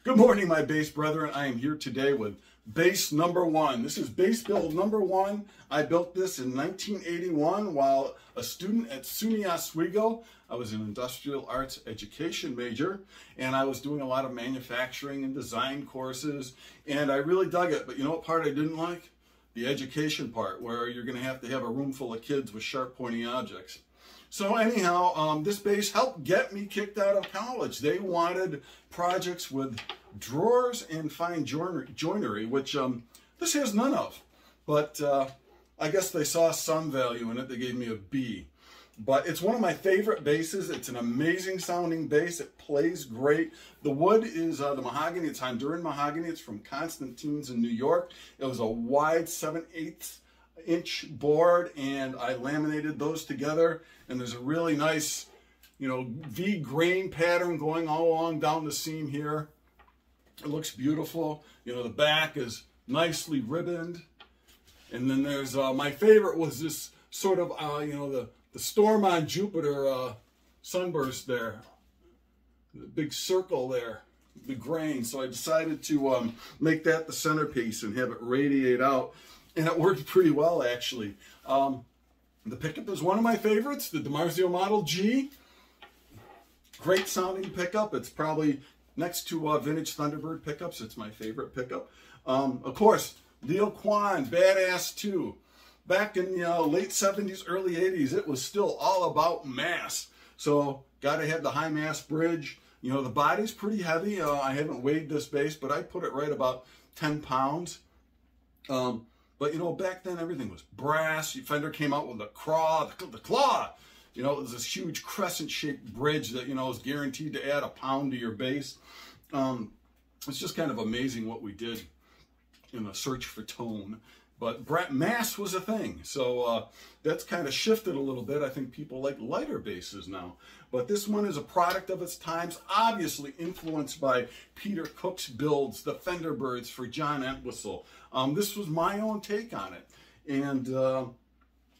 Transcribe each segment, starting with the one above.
Good morning, my bass brethren. I am here today with bass number one. This is bass build number one. I built this in 1981 while a student at SUNY Oswego. I was an industrial arts education major, and I was doing a lot of manufacturing and design courses, and I really dug it. But you know what part I didn't like? The education part, where you're going to have a room full of kids with sharp, pointy objects. So anyhow, this bass helped get me kicked out of college. They wanted projects with drawers and fine joinery, which this has none of. But I guess they saw some value in it. They gave me a B. But it's one of my favorite basses. It's an amazing sounding bass. It plays great. The wood is the mahogany. It's Honduran mahogany. It's from Constantine's in New York. It was a wide 7/8 inch board, and I laminated those together, and there's a really nice, V grain pattern going all along down the seam here. It looks beautiful. The back is nicely ribboned, and then there's my favorite was this sort of the storm on Jupiter sunburst there, the big circle there, the grain. So I decided to make that the centerpiece and have it radiate out. And it worked pretty well, actually. The pickup is one of my favorites, the DiMarzio Model G. Great sounding pickup. It's probably next to vintage Fenderbird pickups. It's my favorite pickup. Of course, Leo Kwan, Badass 2. Back in the late 70s, early 80s, it was still all about mass. So, got to have the high mass bridge. The body's pretty heavy. I haven't weighed this bass, but I put it right about 10 pounds. But back then everything was brass. Fender came out with the claw. It was this huge crescent-shaped bridge that was guaranteed to add a pound to your bass. It's just kind of amazing what we did in the search for tone. But mass was a thing, so that's kind of shifted a little bit. I think people like lighter basses now. But this one is a product of its times, obviously influenced by Peter Cook's builds, the Fenderbirds for John Entwistle. This was my own take on it, and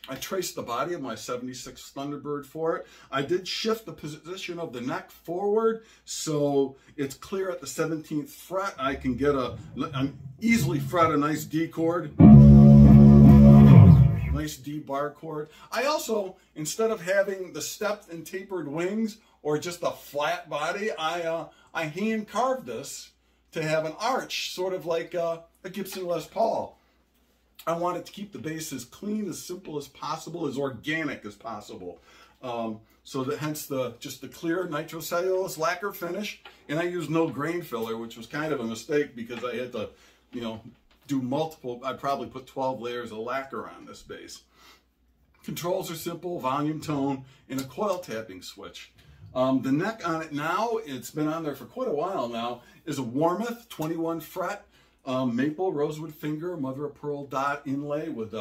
I traced the body of my 76 Thunderbird for it. I did shift the position of the neck forward, so it's clear at the 17th fret. I can easily fret a nice D chord. Nice D bar chord. I also, instead of having the stepped and tapered wings or just a flat body, I hand carved this to have an arch, sort of like a Gibson Les Paul. I wanted to keep the bass as clean, as simple as possible, as organic as possible. So that hence just the clear nitrocellulose lacquer finish, and I used no grain filler, which was kind of a mistake because I had to, do multiple. I probably put 12 layers of lacquer on this bass. Controls are simple: volume, tone, and a coil tapping switch. The neck on it now, it's been on there for quite a while now, is a Warmoth 21 fret maple rosewood finger mother of pearl dot inlay with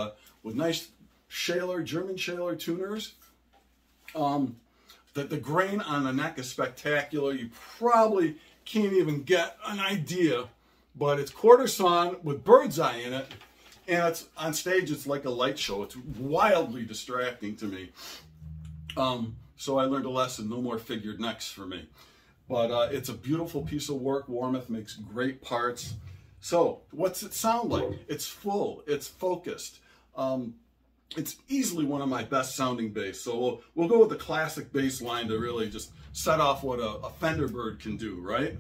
nice German Shaler tuners. The grain on the neck is spectacular. You probably can't even get an idea, but it's quarter sawn with bird's eye in it, and it's on stage. It's like a light show. It's wildly distracting to me. So I learned a lesson: no more figured necks for me. But it's a beautiful piece of work. Warmoth makes great parts. So, what's it sound like? It's full, it's focused. It's easily one of my best sounding bass. So we'll go with the classic bass line to really just set off what a Fenderbird can do, right?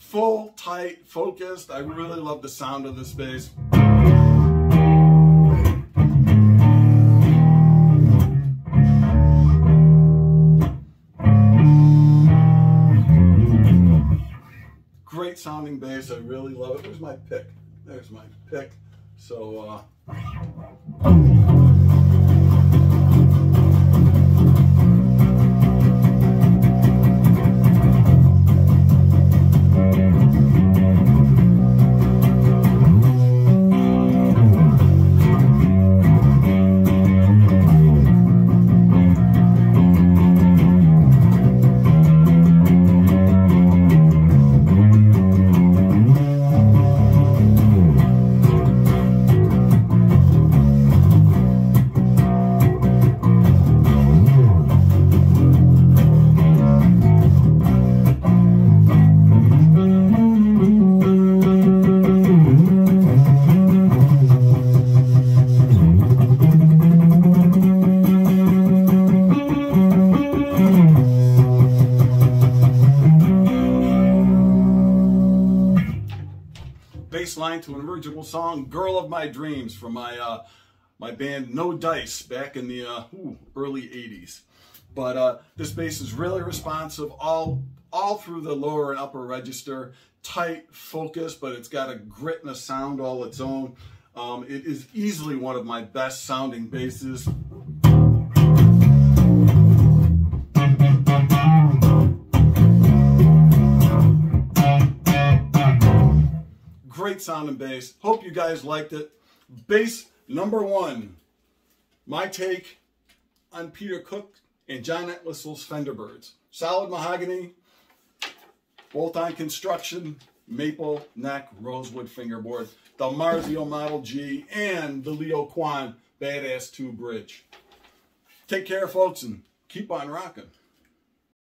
Full, tight, focused. I really love the sound of this bass. Great sounding bass. I really love it. Where's my pick? There's my pick. So, line to an original song, Girl of My Dreams, from my my band No Dice back in the early 80s. But this bass is really responsive all through the lower and upper register. Tight, focused, but it's got a grit and a sound all its own. It is easily one of my best sounding basses. Great sounding bass. Hope you guys liked it. Bass number 1. My take on Peter Cook and John Entwistle's Fenderbirds. Solid mahogany, bolt-on construction, maple neck, rosewood fingerboard, the Marzio Model G, and the Leo Kwan Badass 2 bridge. Take care, folks, and keep on rocking.